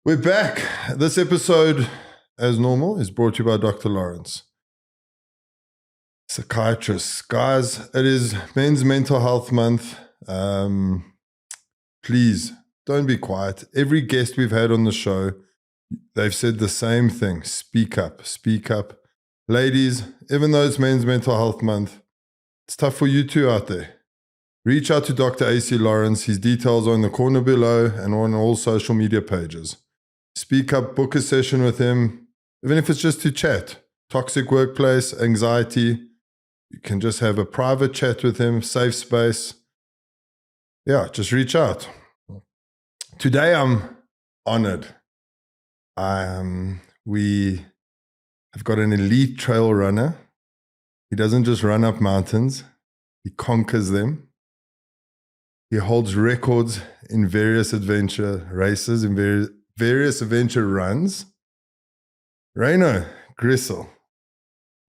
We're back. This episode, as normal, is brought to you by Dr. Lawrence, psychiatrist. Guys, it is Men's Mental Health Month. Please, don't be quiet. Every guest we've had on the show, they've said the same thing. Speak up, speak up. Ladies, even though it's Men's Mental Health Month, it's tough for you too out there. Reach out to Dr. AC Lawrence. His details are in the corner below and on all social media pages. Speak up, book a session with him, even if it's just to chat. Toxic workplace, anxiety. You can just have a private chat with him, safe space. Yeah, just reach out. Today I'm honored. We have got an elite trail runner. He doesn't just run up mountains, he conquers them. He holds records in various adventure races, in various adventure runs. Ryno Griesel.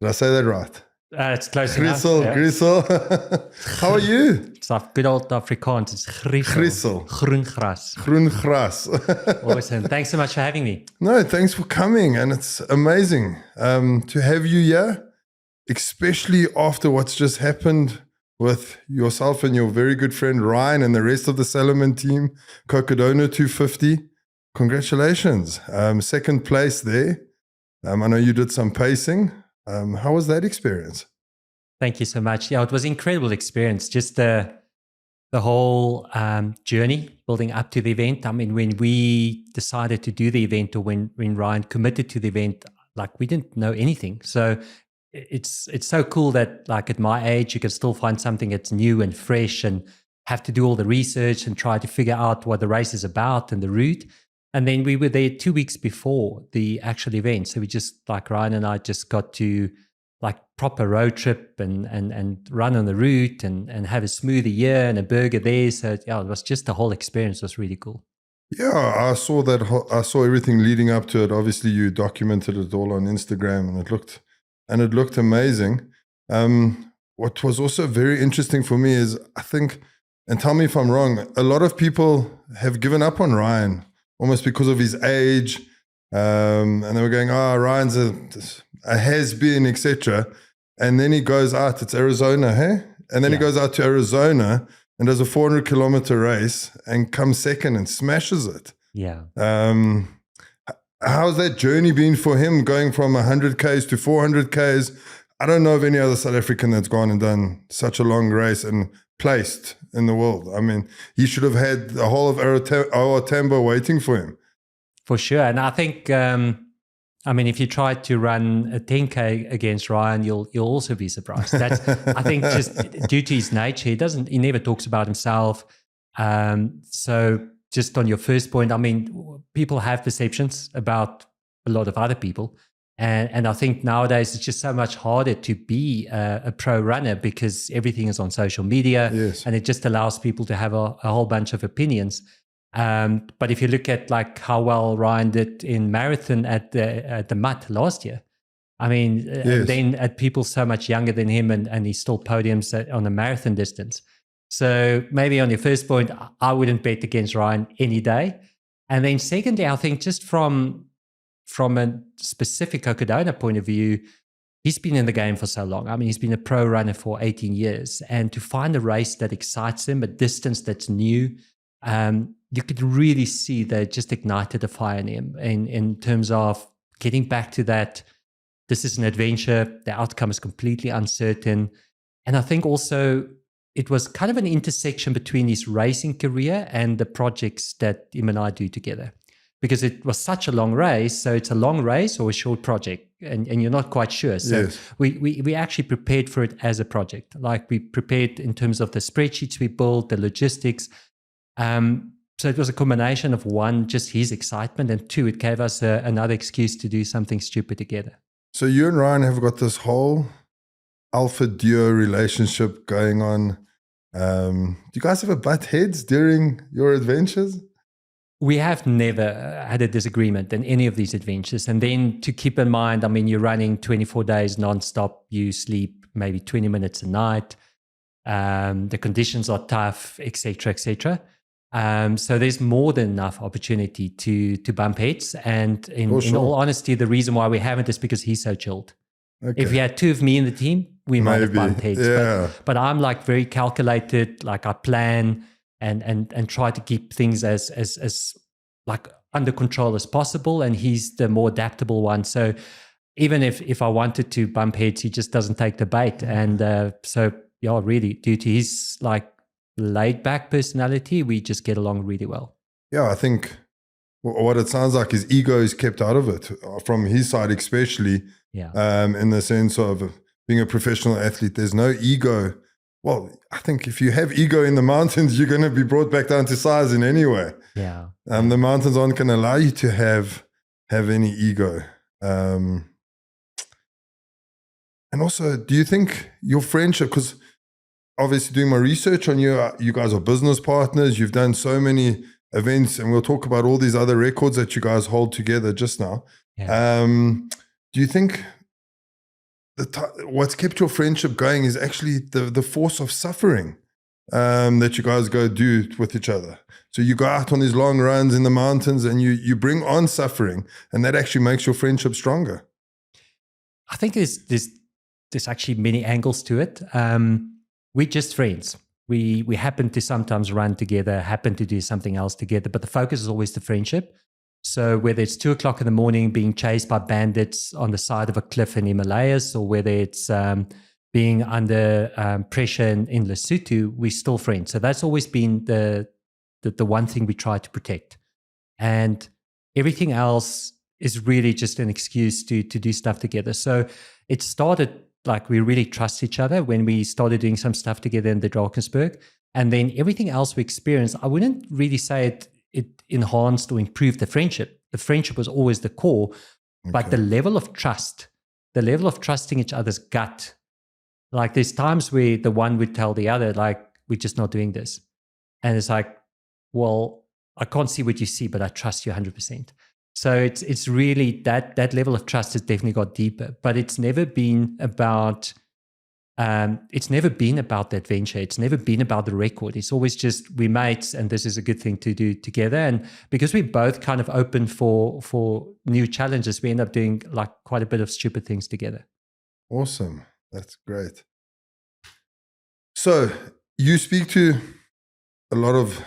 Did I say that right? It's close Griesel, enough. Griesel. How are you? It's like good old Afrikaans. It's Griesel. Groen gras. Groen gras. Awesome. Thanks so much for having me. No, thanks for coming. And it's amazing to have you here, especially after what's just happened with yourself and your very good friend Ryan and the rest of the Salomon team, CocaCola 250. Congratulations. Second place there. I know you did some pacing. How was that experience? Thank you so much. Yeah, it was an incredible experience. Just the whole journey building up to the event. I mean, when we decided to do the event, or when Ryan committed to the event, like we didn't know anything. So it's so cool that like at my age, you can still find something that's new and fresh and have to do all the research and try to figure out what the race is about and the route. And then we were there 2 weeks before the actual event. So we just, like Ryan and I just got to like proper road trip and run on the route and have a smoothie here and a burger there. So yeah, it was just the whole experience was really cool. Yeah, I saw that. I saw everything leading up to it. Obviously, you documented it all on Instagram and it looked amazing. What was also very interesting for me is I think, and tell me if I'm wrong, a lot of people have given up on Ryan almost because of his age. And they were going, Ryan's a has-been, etc. And then he goes out, it's Arizona, hey? And then he goes out to Arizona and does a 400-kilometer race and comes second and smashes it. Yeah. How's that journey been for him, going from 100Ks to 400Ks? I don't know of any other South African that's gone and done such a long race and placed in the world. I mean, he should have had the whole of Tambo waiting for him. For sure. And I think, I mean, if you try to run a 10K against Ryan, you'll also be surprised. That's, I think, just due to his nature, he never talks about himself. So just on your first point, I mean, people have perceptions about a lot of other people. And I think nowadays it's just so much harder to be a pro runner because everything is on social media. Yes. And it just allows people to have a whole bunch of opinions. But if you look at like how well Ryan did in marathon at the Mutt last year, I mean, yes. Then at people so much younger than him and he still podiums on a marathon distance. So maybe on your first point, I wouldn't bet against Ryan any day. And then secondly, I think just from a specific CocaCola point of view, he's been in the game for so long. I mean, he's been a pro runner for 18 years. And to find a race that excites him, a distance that's new, you could really see that it just ignited a fire in him in terms of getting back to that. This is an adventure. The outcome is completely uncertain. And I think also it was kind of an intersection between his racing career and the projects that him and I do together. Because it was such a long race, so it's a long race or a short project, and you're not quite sure. So yes. we actually prepared for it as a project. Like we prepared in terms of the spreadsheets we built, the logistics. So it was a combination of one, just his excitement, and two, it gave us another excuse to do something stupid together. So you and Ryan have got this whole alpha duo relationship going on. Do you guys ever butt heads during your adventures? We have never had a disagreement in any of these adventures. And then to keep in mind, I mean, you're running 24 days nonstop. You sleep maybe 20 minutes a night. The conditions are tough, etc., etc. So there's more than enough opportunity to bump heads. And in sure. all honesty, the reason why we haven't is because he's so chilled. Okay. If you had two of me in the team, we might have bumped heads. Yeah. But I'm like very calculated. Like I plan and try to keep things as like under control as possible. And he's the more adaptable one. So even if I wanted to bump heads, he just doesn't take the bait. And so yeah, really, due to his like laid back personality, we just get along really well. Yeah, I think what it sounds like is ego is kept out of it from his side, especially. Yeah. In the sense of being a professional athlete, there's no ego. Well, I think if you have ego in the mountains, you're going to be brought back down to size in any way. Yeah. The mountains aren't going to allow you to have any ego. And also, do you think your friendship, because obviously doing my research on you guys are business partners, you've done so many events, and we'll talk about all these other records that you guys hold together just now. Yeah. Do you think what's kept your friendship going is actually the force of suffering that you guys go do with each other? So you go out on these long runs in the mountains and you bring on suffering, and that actually makes your friendship stronger. I think there's actually many angles to it. We're just friends. We happen to sometimes run together, happen to do something else together, but the focus is always the friendship. So whether it's 2:00 in the morning being chased by bandits on the side of a cliff in Himalayas, or whether it's being under pressure in Lesotho, we're still friends. So that's always been the one thing we try to protect. And everything else is really just an excuse to do stuff together. So it started like we really trust each other when we started doing some stuff together in the Drakensberg. And then everything else we experienced, I wouldn't really say it enhanced or improved the friendship. The friendship was always the core, but the level of trusting each other's gut. Like there's times where the one would tell the other, like, we're just not doing this. And it's like, well, I can't see what you see, but I trust you 100%. So it's really that level of trust has definitely got deeper, but it's never been about the adventure. It's never been about the record. It's always just we mates, and this is a good thing to do together. And because we're both kind of open for new challenges, we end up doing like quite a bit of stupid things together. Awesome. That's great. So you speak to a lot of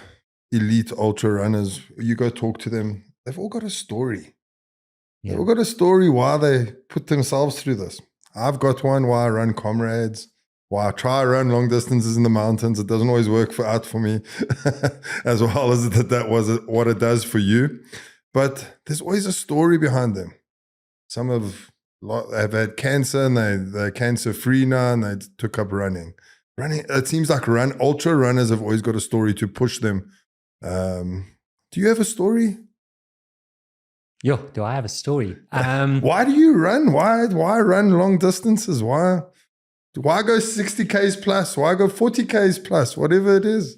elite ultra runners. You go talk to them. They've all got a story. Yeah. They've all got a story why they put themselves through this. I've got one why I run comrades, why I try to run long distances in the mountains. It doesn't always work out for me as well as that was what it does for you. But there's always a story behind them. Some have had cancer and they're cancer free now and they took up running. It seems like ultra runners have always got a story to push them. Do you have a story? Yo, do I have a story? Why do you run? Why run long distances? Why go 60 Ks plus? Why go 40 Ks plus? Whatever it is.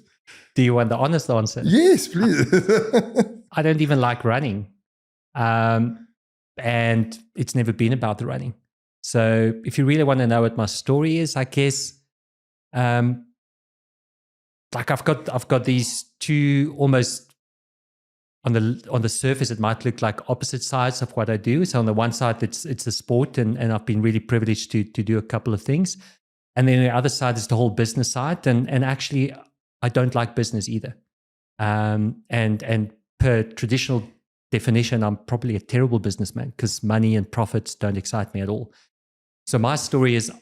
Do you want the honest answer? Yes, please. I don't even like running. And it's never been about the running. So if you really want to know what my story is, I guess, like I've got these two almost on the surface, it might look like opposite sides of what I do. So on the one side, it's a sport, and I've been really privileged to do a couple of things. And then the other side is the whole business side. And actually, I don't like business either. And per traditional definition, I'm probably a terrible businessman because money and profits don't excite me at all. So my story is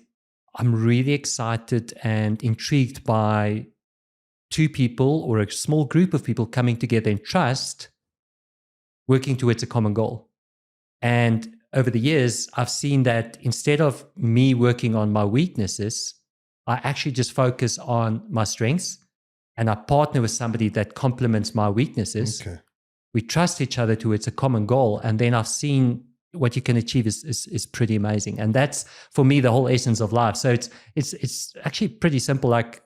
I'm really excited and intrigued by two people or a small group of people coming together in trust, working towards a common goal. And over the years, I've seen that instead of me working on my weaknesses, I actually just focus on my strengths and I partner with somebody that complements my weaknesses. Okay. We trust each other towards a common goal. And then I've seen what you can achieve is pretty amazing. And that's, for me, the whole essence of life. So it's actually pretty simple. Like,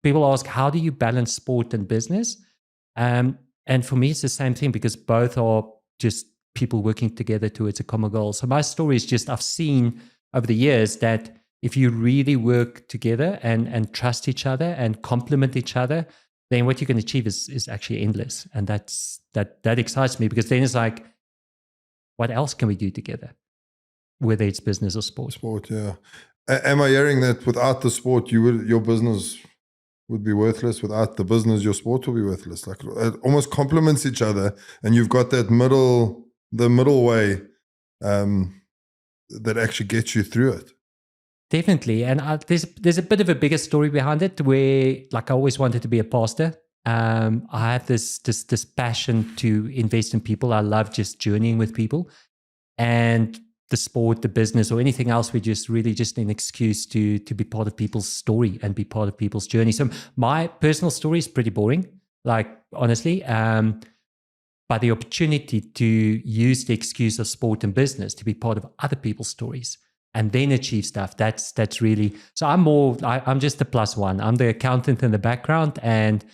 people ask, how do you balance sport and business? And for me, it's the same thing because both are just people working together towards a common goal. So my story is just, I've seen over the years that if you really work together and trust each other and complement each other, then what you can achieve is actually endless. And that excites me, because then it's like, what else can we do together? Whether it's business or sport. Sport, yeah. Am I hearing that without the sport, your business would be worthless? Without the business, your sport will be worthless. Like, it almost complements each other, and you've got that the middle way that actually gets you through it. Definitely. And there's a bit of a bigger story behind it, where, like, I always wanted to be a pastor. I have this passion to invest in people. I love just journeying with people, and the sport, the business, or anything else, we just really just an excuse to be part of people's story and be part of people's journey. So my personal story is pretty boring, like, honestly. But the opportunity to use the excuse of sport and business to be part of other people's stories and then achieve stuff, that's really, so I'm just the plus one. I'm the accountant in the background, and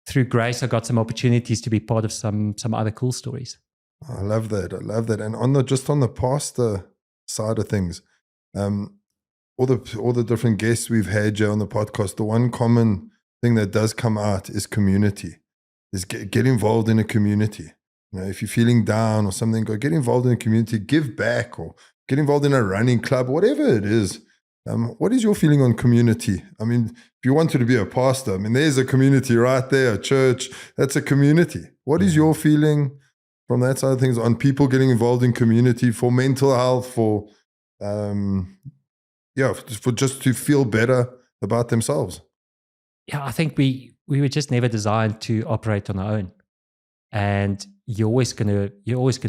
through grace, I got some opportunities to be part of some other cool stories. I love that. And on the pastor side of things, all the different guests we've had here on the podcast, the one common thing that does come out is community. Is get involved in a community. You know, if you're feeling down or something, go get involved in a community, give back, or get involved in a running club, whatever it is. What is your feeling on community? I mean, if you wanted to be a pastor, I mean, there's a community right there, a church, that's a community. What is your feeling from that side of things on people getting involved in community for mental health, for just to feel better about themselves? Yeah, I think we were just never designed to operate on our own. And you're always gonna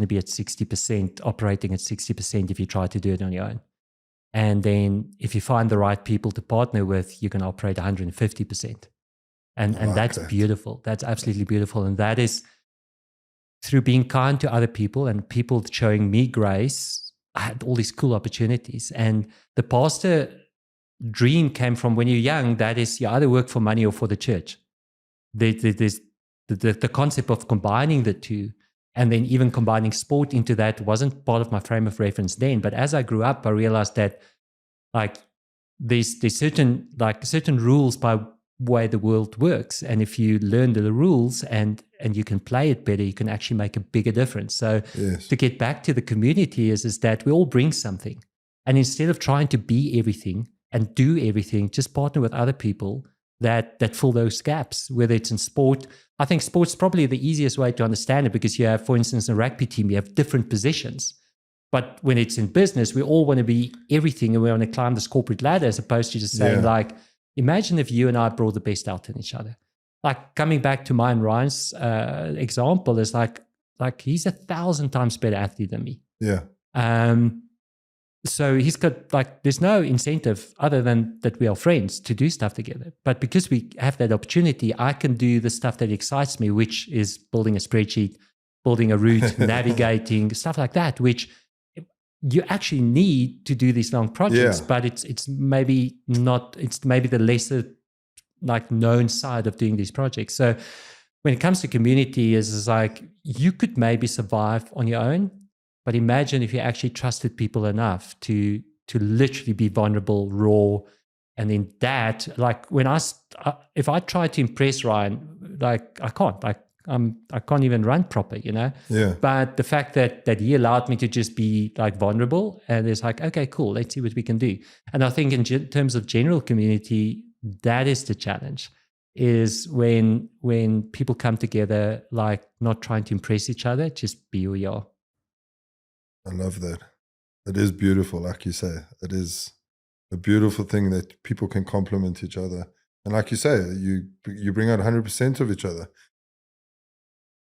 be at 60%, operating at 60% if you try to do it on your own. And then if you find the right people to partner with, you can operate 150%. And that's beautiful. That's absolutely beautiful. And that is through being kind to other people and people showing me grace. I had all these cool opportunities. And the pastor dream came from when you're young. That is, you either work for money or for the church. There's the concept of combining the two, and then even combining sport into that wasn't part of my frame of reference then. But as I grew up, I realized that, like, there's certain rules by way the world works, and if you learn the rules and you can play it better, you can actually make a bigger difference. So yes. To get back to the community is that we all bring something, and instead of trying to be everything and do everything, just partner with other people that fill those gaps, whether it's in sport. I think sport's probably the easiest way to understand it, because you have, for instance, a rugby team, you have different positions. But when it's in business, we all want to be everything, and we want to climb this corporate ladder, as opposed to just saying, like, imagine if you and I brought the best out in each other. Like, coming back to mine, Ryan's example is like he's 1,000 times better athlete than me. Yeah. So he's got, like, there's no incentive other than that we are friends to do stuff together. But because we have that opportunity, I can do the stuff that excites me, which is building a spreadsheet, building a route, navigating, stuff like that, which you actually need to do these long projects. Yeah. But it's maybe not, it's maybe the lesser, like, known side of doing these projects. So when it comes to community, is like, you could maybe survive on your own. But imagine if you actually trusted people enough to literally be vulnerable, raw, and in that, like, when if I try to impress Ryan, like, I can't, like, I can't even run proper, you know. Yeah. But the fact that he allowed me to just be, like, vulnerable, and it's like, okay, cool, let's see what we can do. And I think in terms of general community, that is the challenge. Is when people come together, like, not trying to impress each other, just be who you are. I love that. It is beautiful, like you say. It is a beautiful thing that people can complement each other. And like you say, you bring out 100% of each other.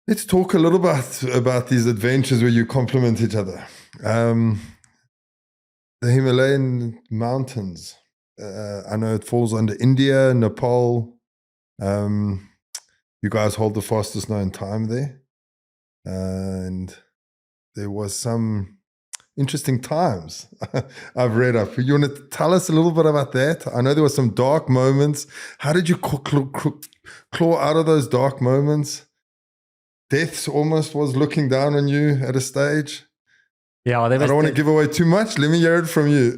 Let's talk a little bit about these adventures where you complement each other. The Himalayan Mountains. I know it falls under India, Nepal. You guys hold the fastest known time there. And there was some interesting times I've read up. You want to tell us a little bit about that? I know there were some dark moments. How did you claw out of those dark moments? Death almost was looking down on you at a stage. Yeah, I don't want to give away too much. Let me hear it from you.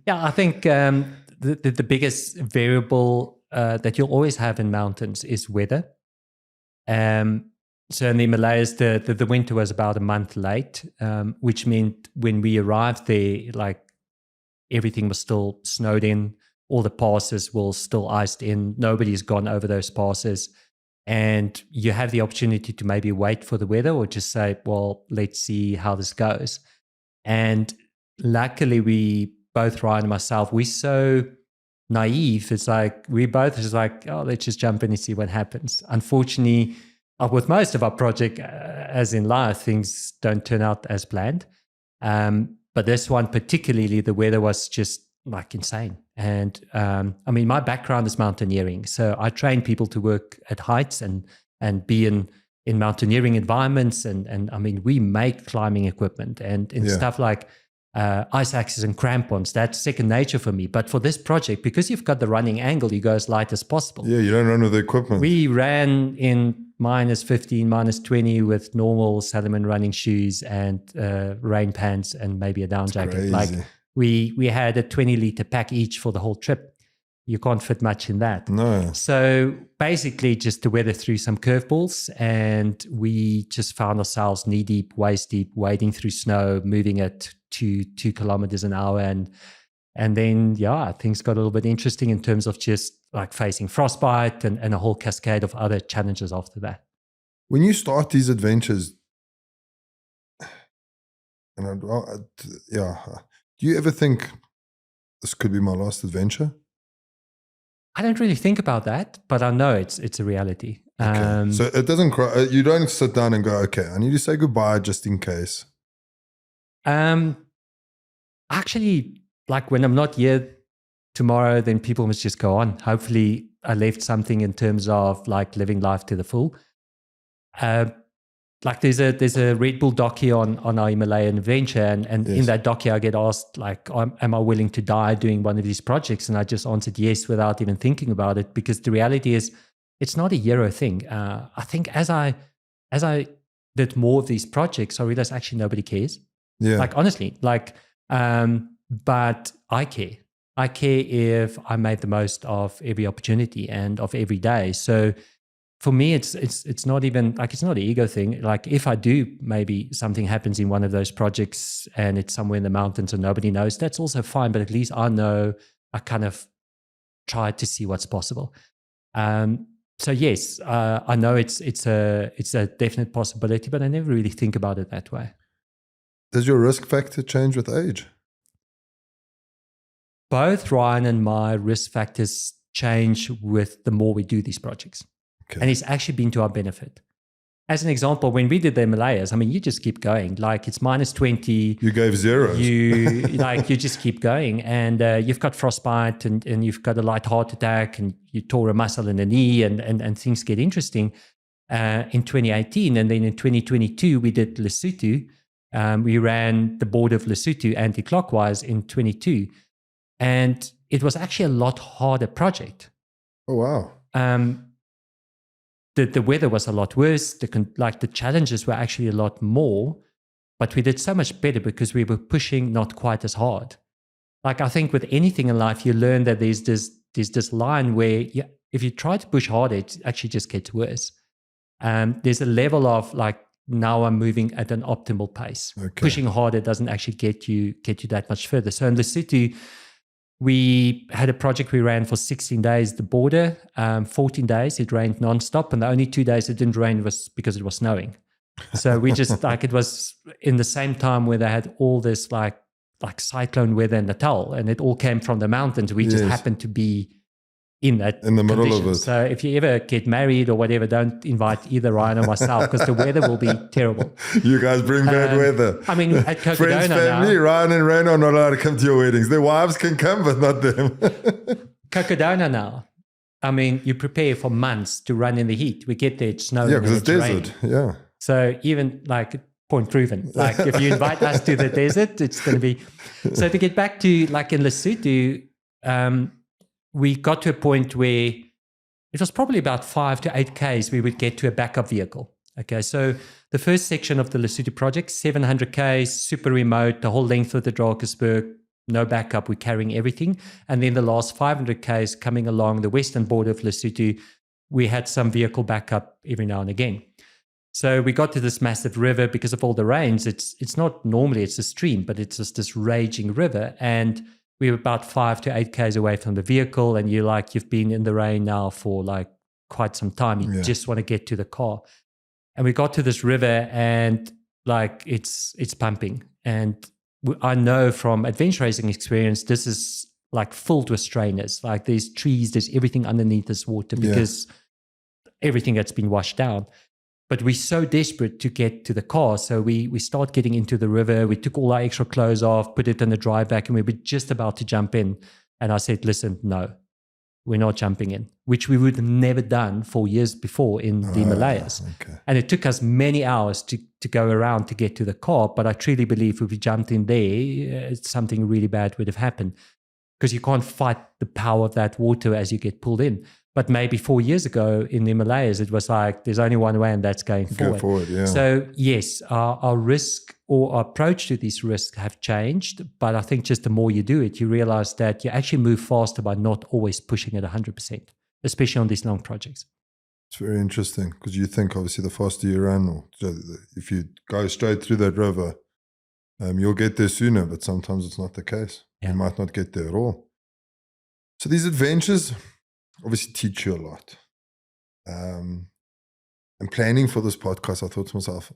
Yeah, I think the biggest variable that you'll always have in mountains is weather. So in the Himalayas, the winter was about a month late, which meant when we arrived there, like everything was still snowed in. All the passes were still iced in. Nobody's gone over those passes. And you have the opportunity to maybe wait for the weather or just say, well, let's see how this goes. And luckily, we both, Ryan and myself, we're so naive. It's like, we both just like, oh, let's just jump in and see what happens. Unfortunately, with most of our project, as in life, things don't turn out as planned. But this one particularly, the weather was just like insane. And I mean, my background is mountaineering. So I train people to work at heights and be in mountaineering environments. And I mean, we make climbing equipment and stuff like ice axes and crampons. That's second nature for me. But for this project, because you've got the running angle, you go as light as possible. Yeah, you don't run with the equipment. We ran in -15, -20 with normal Salomon running shoes and rain pants and maybe a down jacket. Crazy. Like we had a 20-liter pack each for the whole trip. You can't fit much in that. No. So basically just to weather through some curveballs, and we just found ourselves knee deep, waist deep, wading through snow, moving at 2 kilometers an hour. And then, yeah, things got a little bit interesting in terms of just like facing frostbite and a whole cascade of other challenges after that. When you start these adventures, do you ever think this could be my last adventure? I don't really think about that, but I know it's a reality. Okay. So it doesn't cry. You don't sit down and go, okay, I need to say goodbye just in case. Actually, like when I'm not here tomorrow, then people must just go on. Hopefully I left something in terms of like living life to the full. Like there's a Red Bull docu on our Himalayan adventure, and Yes. in that docu I get asked like, am I willing to die doing one of these projects? And I just answered yes without even thinking about it, because the reality is it's not a hero thing. I think as I did more of these projects, I realized actually nobody cares. Yeah. Like honestly, like but I care. I care if I made the most of every opportunity and of every day. So for me, it's not even like, it's not an ego thing. Like if I do, maybe something happens in one of those projects and it's somewhere in the mountains and nobody knows, that's also fine. But at least I know I kind of tried to see what's possible. So yes, I know it's a definite possibility, but I never really think about it that way. Does your risk factor change with age? Both Ryan and my risk factors change with the more we do these projects. Okay. And it's actually been to our benefit. As an example, when we did the Himalayas, I mean, you just keep going. Like it's -20. You gave zeros. You just keep going. And you've got frostbite and you've got a light heart attack and you tore a muscle in the knee and things get interesting in 2018. And then in 2022, we did Lesotho. We ran the border of Lesotho anti-clockwise in 22. And it was actually a lot harder project. Oh, wow. The weather was a lot worse. The challenges were actually a lot more, but we did so much better because we were pushing not quite as hard. Like I think with anything in life, you learn that there's this line where if you try to push harder, it actually just gets worse. There's a level of like, now I'm moving at an optimal pace. Okay. Pushing harder doesn't actually get you that much further. So in Lesotho, we had a project we ran for 16 days, the border, 14 days, it rained nonstop. And the only 2 days it didn't rain was because it was snowing. So we just like, it was in the same time where they had all this like cyclone weather in Natal, and it all came from the mountains. We just happened to be in the middle of it. So if you ever get married or whatever, don't invite either Ryan or myself because the weather will be terrible. You guys bring bad weather. I mean, at CocaCola Friends, family, now, Ryan and Ryno are not allowed to come to your weddings. Their wives can come, but not them. CocaCola now, I mean, you prepare for months to run in the heat. We get there, it's snowing. Yeah, because it's raining. desert. Yeah. So even like point proven, like if you invite us to the desert, it's going to be. So to get back to like in Lesotho, we got to a point where it was probably about 5 to 8 Ks we would get to a backup vehicle. Okay, so the first section of the Lesotho project, 700 Ks, super remote, the whole length of the Drakensberg, no backup. We're carrying everything. And then the last 500 Ks coming along the western border of Lesotho, we had some vehicle backup every now and again. So we got to this massive river because of all the rains. It's not normally, it's a stream, but it's just this raging river. And we were about 5 to 8 Ks away from the vehicle. And you've been in the rain now for like quite some time. You just want to get to the car. And we got to this river and like it's pumping. And I know from adventure racing experience, this is like filled with strainers. Like there's trees, there's everything underneath this water because everything that's been washed down. But we're so desperate to get to the car. So we start getting into the river. We took all our extra clothes off, put it in the dry bag, and we were just about to jump in. And I said, listen, no, we're not jumping in, which we would have never done 4 years before in the Himalayas. Okay. And it took us many hours to go around to get to the car. But I truly believe if we jumped in there, something really bad would have happened because you can't fight the power of that water as you get pulled in. But maybe 4 years ago in the Himalayas, it was like, there's only one way and that's going forward. Go forward, yeah. So yes, our risk or our approach to these risks have changed. But I think just the more you do it, you realize that you actually move faster by not always pushing it 100%, especially on these long projects. It's very interesting because you think obviously the faster you run, or if you go straight through that river, you'll get there sooner, but sometimes it's not the case. Yeah. You might not get there at all. So these adventures obviously teach you a lot. And planning for this podcast, I thought to myself,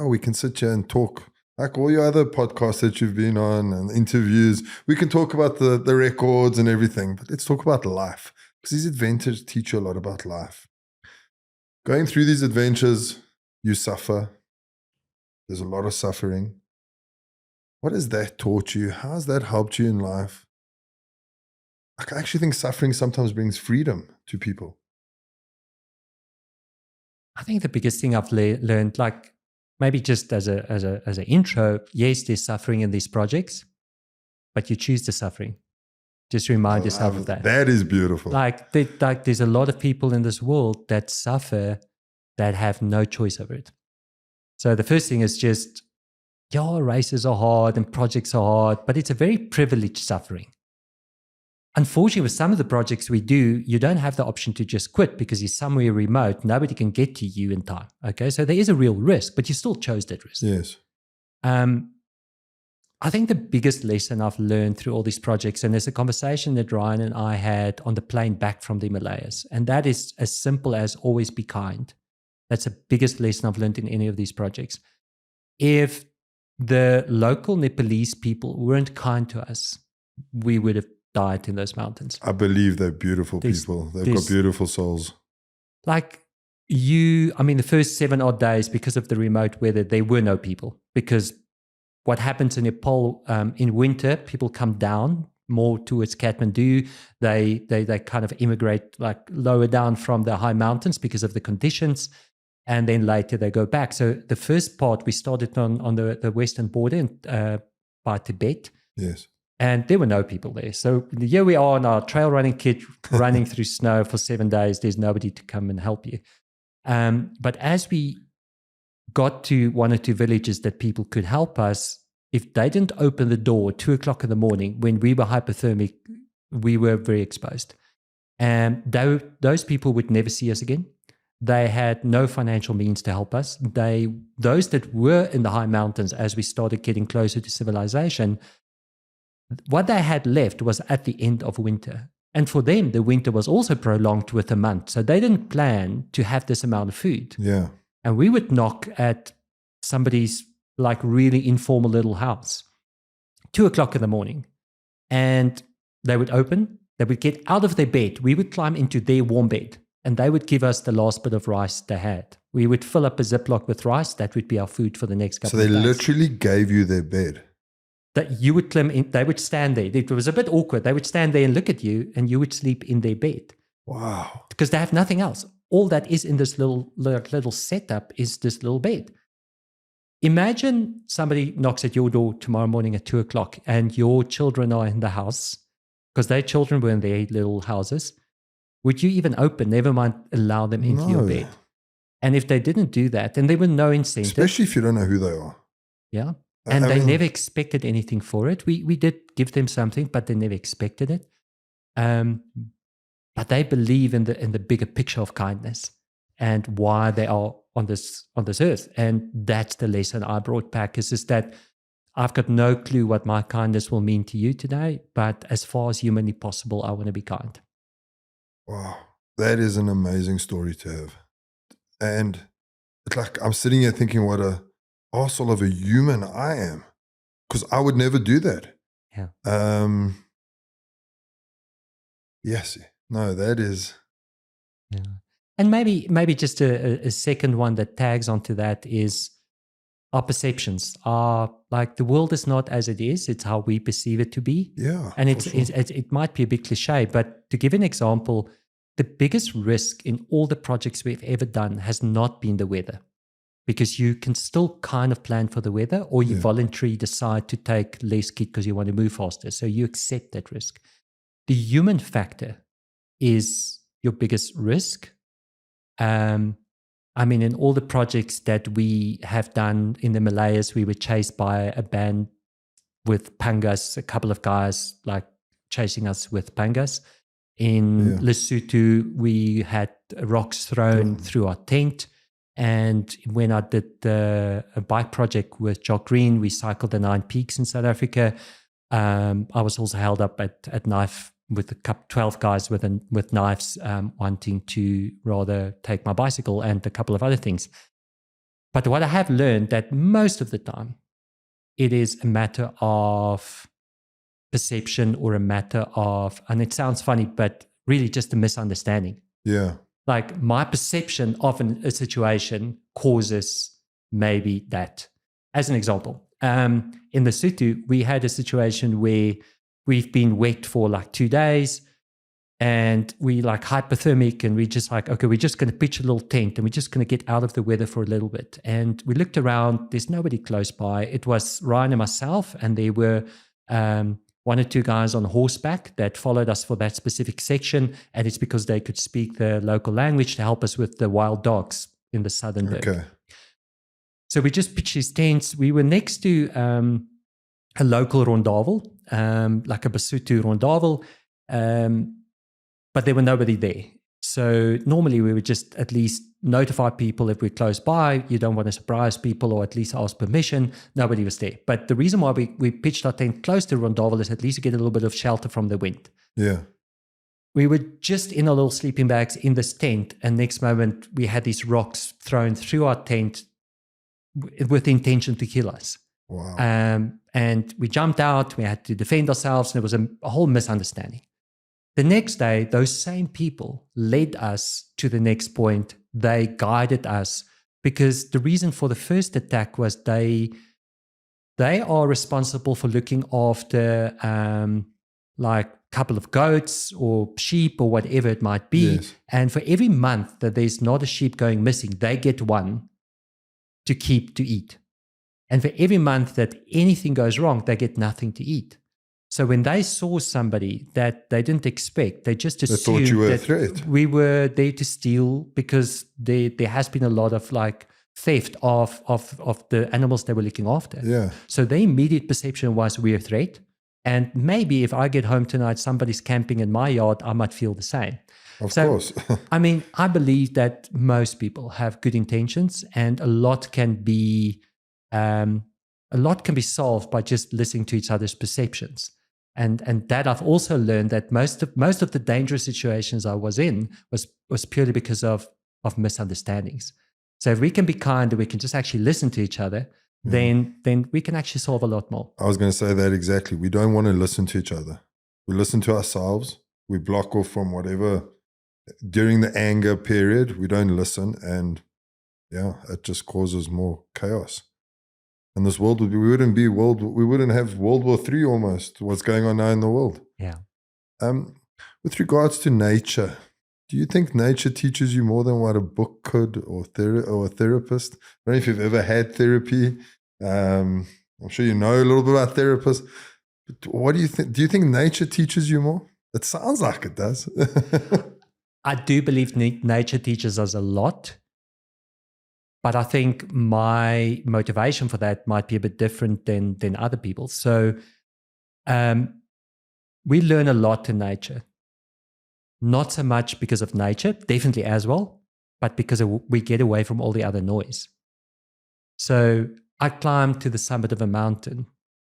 we can sit here and talk like all your other podcasts that you've been on and interviews. We can talk about the records and everything, but let's talk about life because these adventures teach you a lot about life. Going through these adventures, you suffer. There's a lot of suffering. What has that taught you? How has that helped you in life? I actually think suffering sometimes brings freedom to people. I think the biggest thing I've learned, like maybe just as an intro, yes, there's suffering in these projects, but you choose the suffering. Just remind yourself of that. That is beautiful. Like there's a lot of people in this world that suffer that have no choice over it. So the first thing is just, races are hard and projects are hard, but it's a very privileged suffering. Unfortunately, with some of the projects we do, you don't have the option to just quit because you're somewhere remote. Nobody can get to you in time. Okay, so there is a real risk, but you still chose that risk. Yes. I think the biggest lesson I've learned through all these projects, and there's a conversation that Ryan and I had on the plane back from the Himalayas, and that is as simple as always be kind. That's the biggest lesson I've learned in any of these projects. If the local Nepalese people weren't kind to us, we would have died in those mountains. I believe they're beautiful people. They've got beautiful souls. Like the first 7 odd days, because of the remote weather, there were no people. Because what happens in Nepal in winter, people come down more towards Kathmandu. They kind of immigrate like lower down from the high mountains because of the conditions. And then later they go back. So the first part, we started on the western border by Tibet. Yes. And there were no people there. So here we are on our trail running kit, running through snow for 7 days. There's nobody to come and help you. But as we got to 1 or 2 villages that people could help us, if they didn't open the door at 2 o'clock in the morning when we were hypothermic, we were very exposed. And those people would never see us again. They had no financial means to help us. Those that were in the high mountains, as we started getting closer to civilization, what they had left was at the end of winter. And for them, the winter was also prolonged with a month. So they didn't plan to have this amount of food. Yeah. And we would knock at somebody's like really informal little house, 2 o'clock in the morning. And they would open, they would get out of their bed. We would climb into their warm bed and they would give us the last bit of rice they had. We would fill up a Ziploc with rice. That would be our food for the next couple of days. So they literally gave you their bed. That you would climb in, they would stand there. It was a bit awkward. They would stand there and look at you and you would sleep in their bed. Wow. Because they have nothing else. All that is in this little setup is this little bed. Imagine somebody knocks at your door tomorrow morning at 2 o'clock and your children are in the house because their children were in their little houses. Would you even open, never mind allow them into your bed? And if they didn't do that, then there were no incentive. Especially if you don't know who they are. Yeah. And I they mean, never expected anything for it. We did give them something, but they never expected it. But they believe in the bigger picture of kindness and why they are on this earth. And that's the lesson I brought back, is that I've got no clue what my kindness will mean to you today, but as far as humanly possible, I want to be kind. wow, that is an amazing story to have. And it's like I'm sitting here thinking what a arsehole of a human I am, because I would never do that. Yeah. Yes. No, that is. Yeah. And maybe just a second one that tags onto that is our perceptions. Are like, the world is not as it is, it's how we perceive it to be. Yeah. And for sure. it might be a bit cliche, but to give an example, the biggest risk in all the projects we've ever done has not been the weather, because you can still kind of plan for the weather, or you Yeah. voluntarily decide to take less kit because you want to move faster. So you accept that risk. The human factor is your biggest risk. I mean, in all the projects that we have done in the Himalayas, we were chased by a band with pangas, a couple of guys like chasing us with pangas. In Lesotho, we had rocks thrown through our tent. And when I did a bike project with Jock Green, we cycled the 9 peaks in South Africa. I was also held up at knife with 12 guys with knives, wanting to rather take my bicycle and a couple of other things. But what I have learned, that most of the time, it is a matter of perception, or a matter of, and it sounds funny, but really just a misunderstanding. Yeah. Like, my perception of a situation causes maybe that. As an example, in Lesotho, we had a situation where we've been wet for like 2 days, and we like hypothermic, and we just like, okay, we're just going to pitch a little tent, and we're just going to get out of the weather for a little bit. And we looked around, there's nobody close by. It was Ryan and myself, and there were 1 or 2 guys on horseback that followed us for that specific section. And it's because they could speak the local language to help us with the wild dogs in the southern Berg. Okay. So we just pitched these tents. We were next to a local rondavel, like a Basotho rondavel, but there were nobody there. So normally we would just at least notify people if we're close by. You don't want to surprise people, or at least ask permission. Nobody was there. But the reason why we pitched our tent close to rondavel is at least to get a little bit of shelter from the wind. Yeah. We were just in our little sleeping bags in this tent, and next moment we had these rocks thrown through our tent with the intention to kill us. Wow. And we jumped out, we had to defend ourselves, and there was a whole misunderstanding. The next day, those same people led us to the next point. They guided us, because the reason for the first attack was they are responsible for looking after like a couple of goats or sheep or whatever it might be. Yes. And for every month that there's not a sheep going missing, they get one to keep to eat. And for every month that anything goes wrong, they get nothing to eat. So when they saw somebody that they didn't expect, they just assumed thought you were a that threat. we were there to steal, because there has been a lot of like theft of the animals they were looking after. Yeah. So the immediate perception was, we're a threat. And maybe if I get home tonight, somebody's camping in my yard, I might feel the same. Of course. I mean, I believe that most people have good intentions, and a lot can be solved by just listening to each other's perceptions. And that I've also learned that most of the dangerous situations I was in was purely because of misunderstandings. So if we can be kind and we can just actually listen to each other, then we can actually solve a lot more. I was going to say that exactly. We don't want to listen to each other. We listen to ourselves. We block off from whatever. During the anger period, we don't listen, and it just causes more chaos. And this world we wouldn't have World War III almost, what's going on now in the world. Yeah. With regards to nature, do you think nature teaches you more than what a book could, or a therapist? I don't know if you've ever had therapy. I'm sure you know a little bit about therapists. But what do you think? Do you think nature teaches you more? It sounds like it does. I do believe nature teaches us a lot. But I think my motivation for that might be a bit different than other people. So we learn a lot in nature. Not so much because of nature, definitely as well, but because we get away from all the other noise. So I climbed to the summit of a mountain,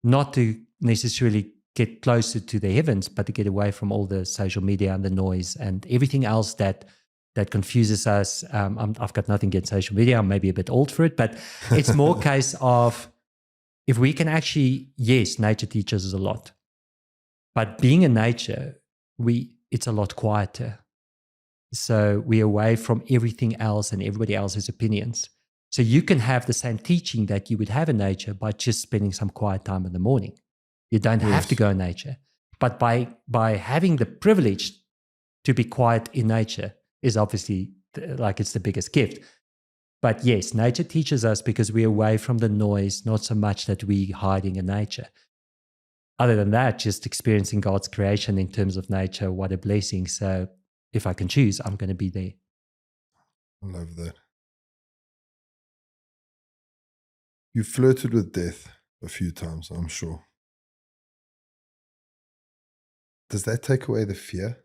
not to necessarily get closer to the heavens, but to get away from all the social media and the noise and everything else that confuses us. I've got nothing against social media. I'm maybe a bit old for it, but it's more case of if we can actually, yes, nature teaches us a lot. But being in nature, it's a lot quieter. So we're away from everything else and everybody else's opinions. So you can have the same teaching that you would have in nature by just spending some quiet time in the morning. You don't have to go in nature. But by having the privilege to be quiet in nature is obviously like it's the biggest gift. But yes, nature teaches us because we're away from the noise, not so much that we're hiding in nature. Other than that, just experiencing God's creation in terms of nature, what a blessing. So if I can choose, I'm going to be there. I love that. You flirted with death a few times, I'm sure. Does that take away the fear?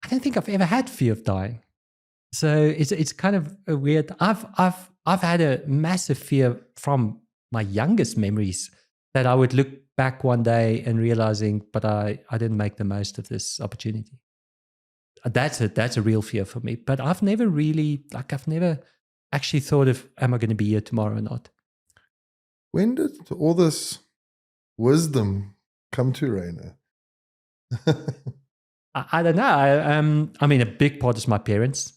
I don't think I've ever had fear of dying. So it's kind of a weird. I've had a massive fear from my youngest memories that I would look back one day and realizing, but I didn't make the most of this opportunity. That's a real fear for me. But I've never actually thought of, am I going to be here tomorrow or not? When did all this wisdom come to Ryno? I don't know. I mean, a big part is my parents.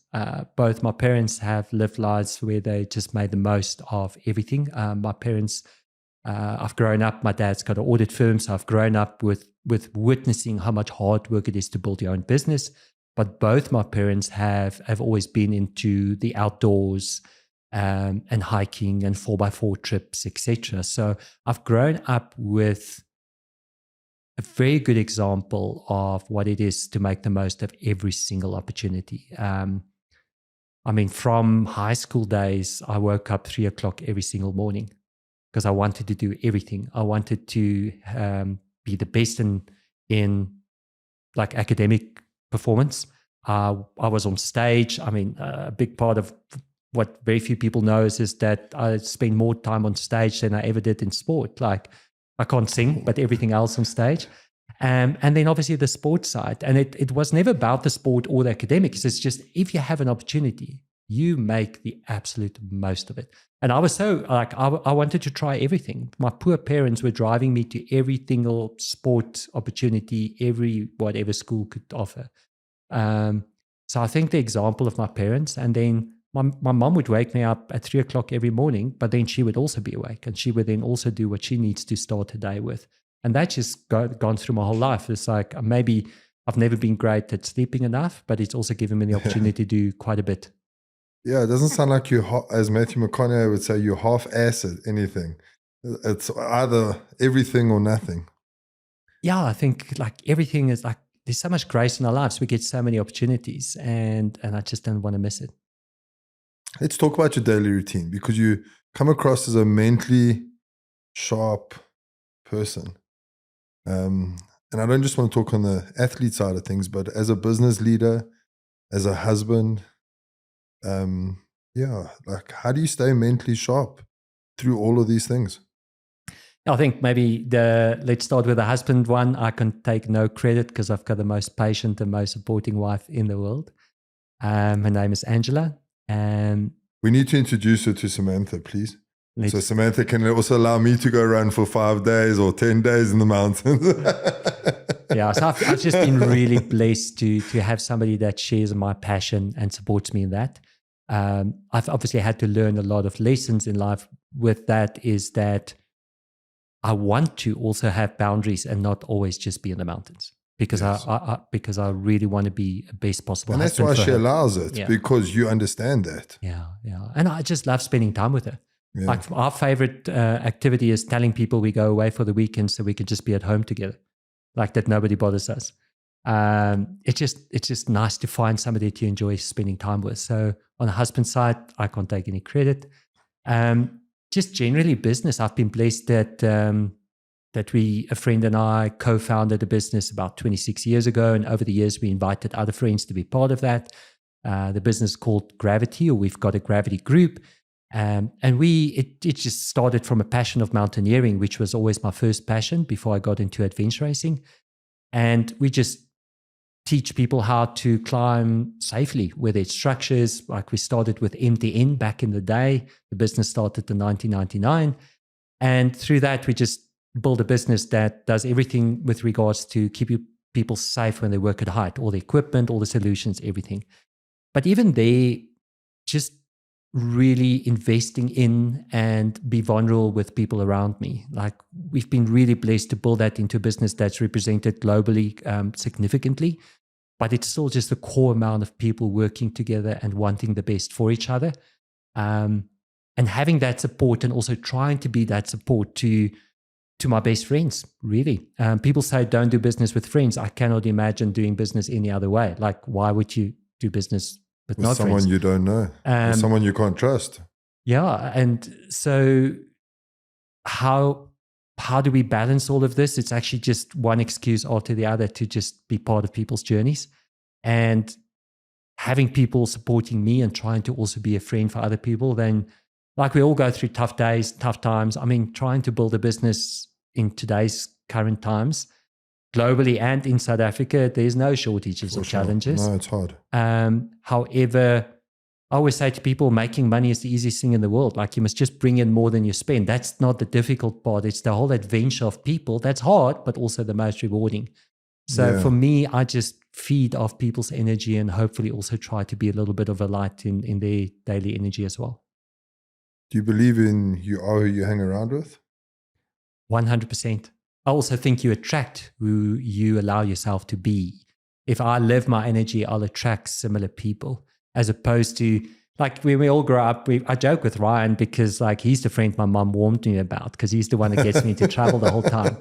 Both my parents have lived lives where they just made the most of everything. My parents, I've grown up, my dad's got an audit firm, so I've grown up with witnessing how much hard work it is to build your own business. But both my parents have always been into the outdoors and hiking and 4x4 trips, etc. So I've grown up with a very good example of what it is to make the most of every single opportunity. I mean, from high school days, I woke up 3 o'clock every single morning because I wanted to do everything. I wanted to be the best in like academic performance. I was on stage. I mean, a big part of what very few people know is that I spend more time on stage than I ever did in sport. Like, I can't sing, but everything else on stage. And then obviously the sports side. And it was never about the sport or the academics. It's just, if you have an opportunity, you make the absolute most of it. And I was so like, I wanted to try everything. My poor parents were driving me to every single sport opportunity, every whatever school could offer. So I think the example of my parents, and then my mom would wake me up at 3 o'clock every morning, but then she would also be awake and she would then also do what she needs to start her day with. And that's just gone through my whole life. It's like, maybe I've never been great at sleeping enough, but it's also given me the opportunity to do quite a bit. Yeah, it doesn't sound like you, as Matthew McConaughey would say, you half-ass at anything. It's either everything or nothing. Yeah, I think like everything is like, there's so much grace in our lives. We get so many opportunities and I just don't want to miss it. Let's talk about your daily routine, because you come across as a mentally sharp person. And I don't just want to talk on the athlete side of things, but as a business leader, as a husband, like how do you stay mentally sharp through all of these things? I think maybe let's start with the husband one. I can take no credit because I've got the most patient and most supporting wife in the world. Her name is Angela. We need to introduce her to Samantha, please. So Samantha can also allow me to go run for 5 days or 10 days in the mountains. Yeah, so I've just been really blessed to have somebody that shares my passion and supports me in that. I've obviously had to learn a lot of lessons in life with that, is that I want to also have boundaries and not always just be in the mountains, because because I really want to be the best possible. And that's why she allows it, because you understand that. Yeah. And I just love spending time with her. Yeah. Like our favorite activity is telling people we go away for the weekend so we can just be at home together, like that nobody bothers us. It's just nice to find somebody that you enjoy spending time with. So on the husband side, I can't take any credit. Just generally business. I've been blessed that a friend and I co-founded a business about 26 years ago. And over the years, we invited other friends to be part of that. The business is called Gravity, or we've got a Gravity group. And it just started from a passion of mountaineering, which was always my first passion before I got into adventure racing. And we just teach people how to climb safely with its structures. Like we started with MTN back in the day. The business started in 1999. And through that, we just build a business that does everything with regards to keeping people safe when they work at height, all the equipment, all the solutions, everything. But even there, just really investing in and be vulnerable with people around me. Like we've been really blessed to build that into a business that's represented globally significantly, but it's still just a core amount of people working together and wanting the best for each other. And having that support and also trying to be that support to my best friends, really. People say don't do business with friends. I cannot imagine doing business any other way. Like, why would you do business with not someone friends? You don't know, with someone you can't trust? Yeah, and so how do we balance all of this? It's actually just one excuse after the other to just be part of people's journeys, and having people supporting me and trying to also be a friend for other people. Then, like, we all go through tough days, tough times. I mean, trying to build a business in today's current times, globally and in South Africa, there's no shortages of challenges. No, it's hard. However, I always say to people, making money is the easiest thing in the world. Like, you must just bring in more than you spend. That's not the difficult part. It's the whole adventure of people. That's hard, but also the most rewarding. So for me, I just feed off people's energy and hopefully also try to be a little bit of a light in their daily energy as well. Do you believe in you are who you hang around with? 100%. I also think you attract who you allow yourself to be. If I live my energy, I'll attract similar people, as opposed to, like, when we all grow up, I joke with Ryan because, like, he's the friend my mom warned me about because he's the one that gets me into trouble the whole time.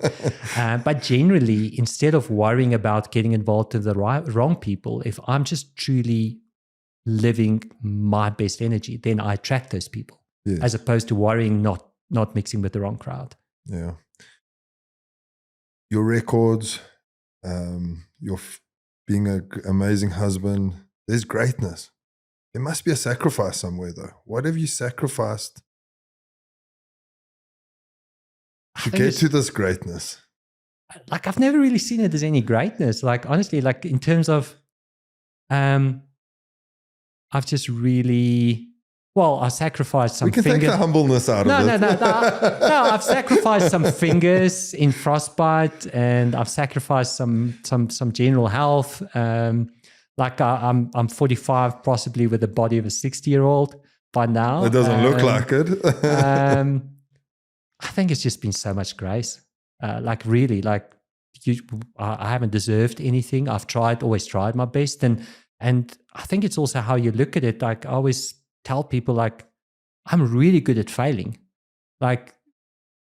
But generally, instead of worrying about getting involved with the wrong people, if I'm just truly living my best energy, then I attract those people, as opposed to worrying not mixing with the wrong crowd. Yeah. Your records, being an amazing husband, there's greatness. There must be a sacrifice somewhere, though. What have you sacrificed to get to this greatness? Like, I've never really seen it as any greatness. Like, honestly, like, in terms of, I've just really, I sacrificed some fingers. We can take the humbleness out of it. No, I've sacrificed some fingers in frostbite, and I've sacrificed some general health. Like, I'm 45, possibly with the body of a 60-year-old by now. It doesn't look like it. I think it's just been so much grace. Like, really, like, I haven't deserved anything. I've always tried my best. And I think it's also how you look at it. Like, I always tell people, like, I'm really good at failing. Like,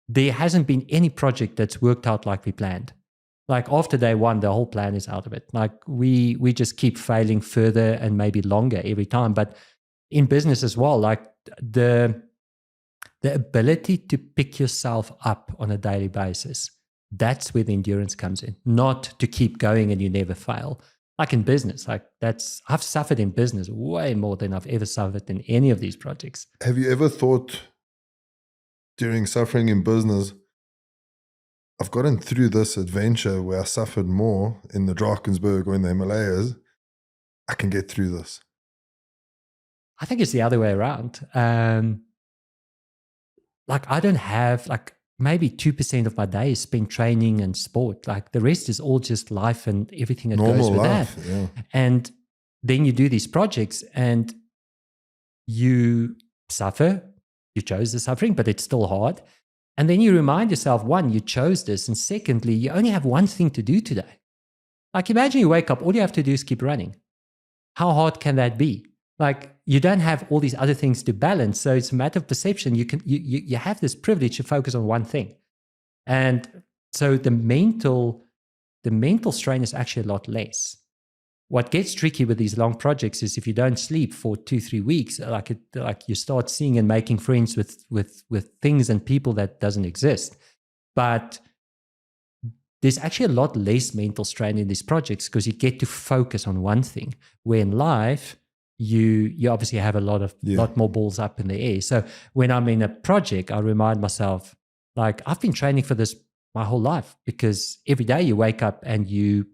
there hasn't been any project that's worked out like we planned. Like, after day one, the whole plan is out of it. Like, we just keep failing further and maybe longer every time. But in business as well, like, the ability to pick yourself up on a daily basis, that's where the endurance comes in. Not to keep going and you never fail. Like, in business, like, I've suffered in business way more than I've ever suffered in any of these projects. Have you ever thought, during suffering in business, I've gotten through this adventure where I suffered more in the Drakensberg or in the Himalayas, I can get through this? I think it's the other way around. Like, I don't have, like, maybe 2% of my day is spent training and sport. Like, the rest is all just life and everything that goes with life, that. Yeah. And then you do these projects and you suffer. You chose the suffering, but it's still hard. And then you remind yourself, one, you chose this. And secondly, you only have one thing to do today. Like, imagine you wake up, all you have to do is keep running. How hard can that be? Like, you don't have all these other things to balance. So it's a matter of perception. You have this privilege to focus on one thing. And so the mental the mental strain is actually a lot less. What gets tricky with these long projects is if you don't sleep for 2-3 weeks, like you start seeing and making friends with things and people that doesn't exist. But there's actually a lot less mental strain in these projects because you get to focus on one thing. Where in life, you obviously have a lot more balls up in the air. So when I'm in a project, I remind myself, like, I've been training for this my whole life, because every day you wake up and you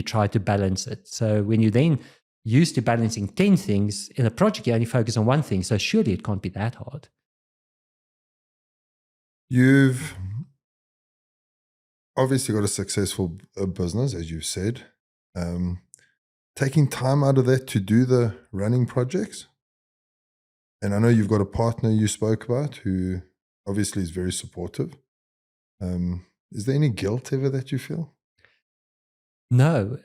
try to balance it. So when you then used to balancing 10 things in a project, you only focus on one thing. So surely it can't be that hard. You've obviously got a successful business, as you've said. Taking time out of that to do the running projects. And I know you've got a partner you spoke about who obviously is very supportive. Is there any guilt ever that you feel? No.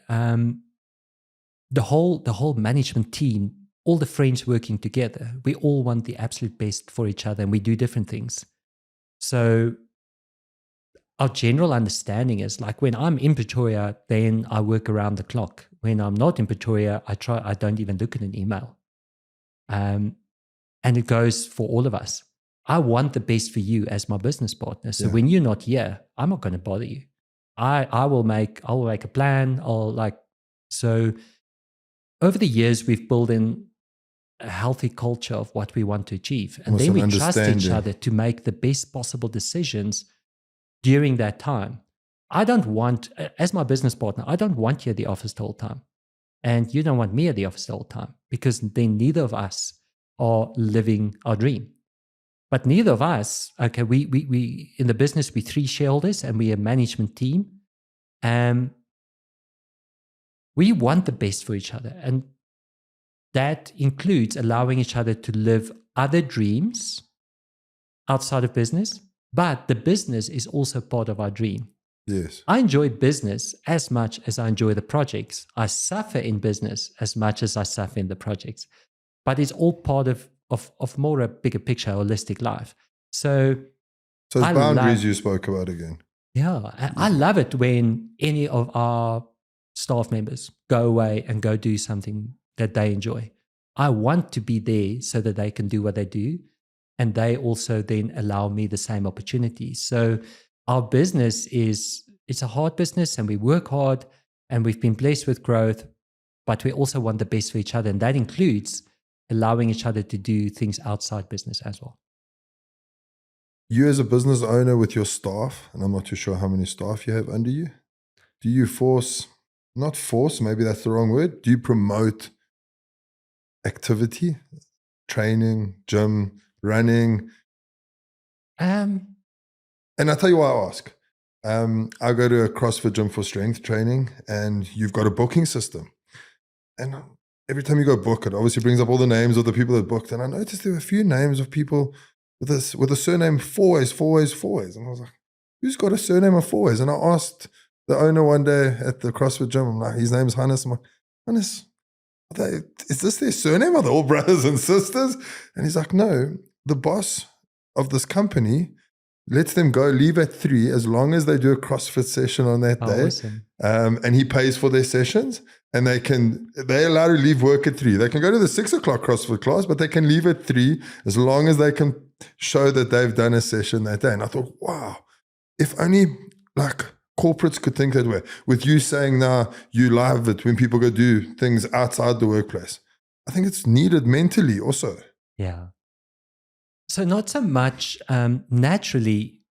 The whole management team, all the friends working together, we all want the absolute best for each other, and we do different things. So our general understanding is, like, when I'm in Pretoria, then I work around the clock. When I'm not in Pretoria, I don't even look at an email. And it goes for all of us. I want the best for you as my business partner. So when you're not here, I'm not going to bother you. I will make a plan. So over the years, we've built in a healthy culture of what we want to achieve. And then we trust each other to make the best possible decisions during that time. I don't want, as my business partner, I don't want you at the office the whole time. And you don't want me at the office the whole time, because then neither of us are living our dream. But neither of us, okay, we in the business, we're 3 shareholders and we're a management team. We want the best for each other. And that includes allowing each other to live other dreams outside of business. But the business is also part of our dream. Yes. I enjoy business as much as I enjoy the projects. I suffer in business as much as I suffer in the projects. But it's all part of more a bigger picture, holistic life. So it's boundaries you spoke about again. Yeah. I love it when any of our staff members go away and go do something that they enjoy. I want to be there so that they can do what they do. And they also then allow me the same opportunities. So our business it's a hard business, and we work hard, and we've been blessed with growth, but we also want the best for each other. And that includes allowing each other to do things outside business as well. You as a business owner with your staff, and I'm not too sure how many staff you have under you, do you not force, maybe that's the wrong word, do you promote activity, training, gym, running? And I'll tell you why I ask. I go to a CrossFit gym for strength training, and you've got a booking system. And every time you go book, it obviously brings up all the names of the people that booked. And I noticed there were a few names of people with a surname Fourways. And I was like, who's got a surname of Fourways? And I asked the owner one day at the CrossFit gym, I'm like, his name's Hannes. I'm like, Hannes, is this their surname? Are they all brothers and sisters? And he's like, no, the boss of this company lets them go, leave at 3 as long as they do a CrossFit session on that day. Awesome. And he pays for their sessions, and they're allowed to leave work at 3. They can go to the 6 o'clock CrossFit class, but they can leave at 3 as long as they can show that they've done a session that day. And I thought, wow, if only like corporates could think that way. With you saying now you love it when people go do things outside the workplace. I think it's needed mentally also. Yeah. So not so much naturally,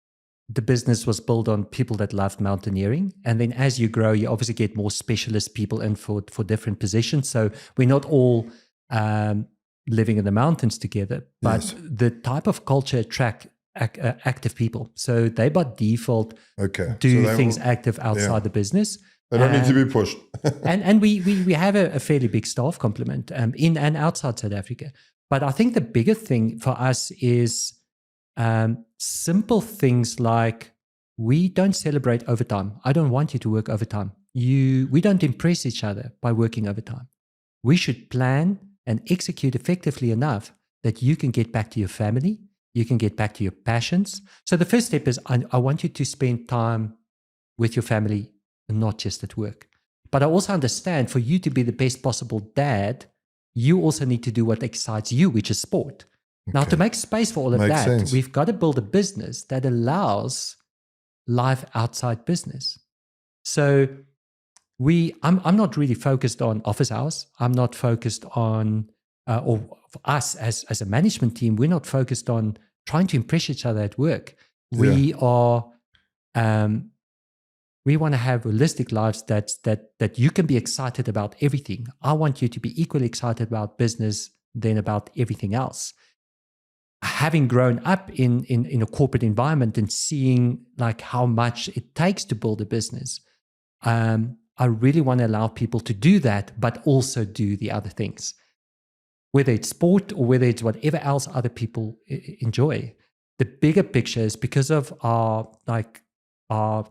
the business was built on people that loved mountaineering. And then as you grow, you obviously get more specialist people in for different positions. So we're not all living in the mountains together, but Yes. the type of culture attract active people. So they by default do things active outside the business. They don't need to be pushed. and we have a fairly big staff complement in and outside South Africa. But I think the bigger thing for us is simple things like we don't celebrate overtime. I don't want you to work overtime. We don't impress each other by working overtime. We should plan and execute effectively enough that you can get back to your family, you can get back to your passions. So the first step is I want you to spend time with your family and not just at work. But I also understand for you to be the best possible dad, you also need to do what excites you, which is sport. Now, to make space for all of Makes that, sense. we've got to build a business that allows life outside business. So I'm not really focused on office hours. I'm not focused on, or for us as a management team, we're not focused on trying to impress each other at work. We are, we want to have holistic lives that you can be excited about everything. I want you to be equally excited about business than about everything else. Having grown up in a corporate environment and seeing like how much it takes to build a business, I really want to allow people to do that, but also do the other things, whether it's sport or whether it's whatever else other people enjoy. The bigger picture is because of our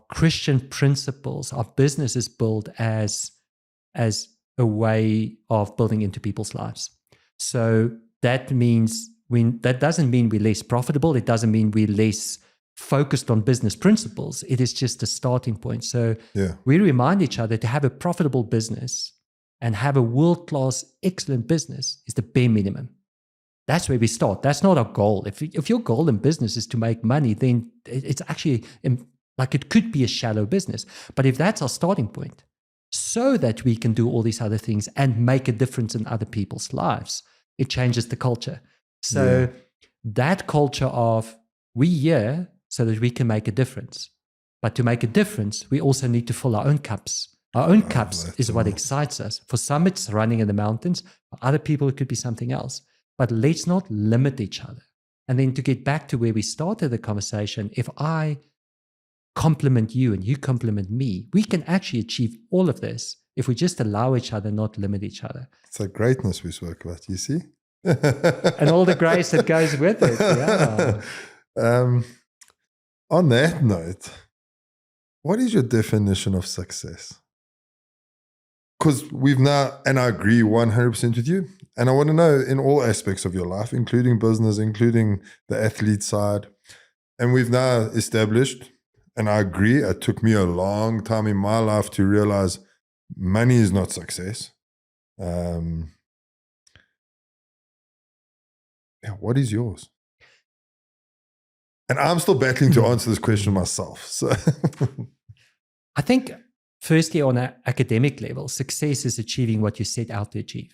Christian principles, our business is built as a way of building into people's lives. So that means that doesn't mean we're less profitable. It doesn't mean we're less focused on business principles. It is just a starting point. So we remind each other to have a profitable business and have a world-class, excellent business is the bare minimum. That's where we start. That's not our goal. If your goal in business is to make money, then it's actually like it could be a shallow business. But if that's our starting point, so that we can do all these other things and make a difference in other people's lives, it changes the culture. So that culture of we here so that we can make a difference. But to make a difference, we also need to fill our own cups. Our own cups is what excites us. For some, it's running in the mountains. For other people, it could be something else. But let's not limit each other. And then to get back to where we started the conversation, if I compliment you and you compliment me, we can actually achieve all of this if we just allow each other, not limit each other. It's like greatness we spoke about, you see? And all the grace that goes with it. Yeah. On that note, what is your definition of success? Because we've now, and I agree 100% with you, and I want to know in all aspects of your life, including business, including the athlete side, and we've now established, and I agree, it took me a long time in my life to realize money is not success. What is yours? And I'm still battling to answer this question myself. So I think, firstly, on an academic level, success is achieving what you set out to achieve.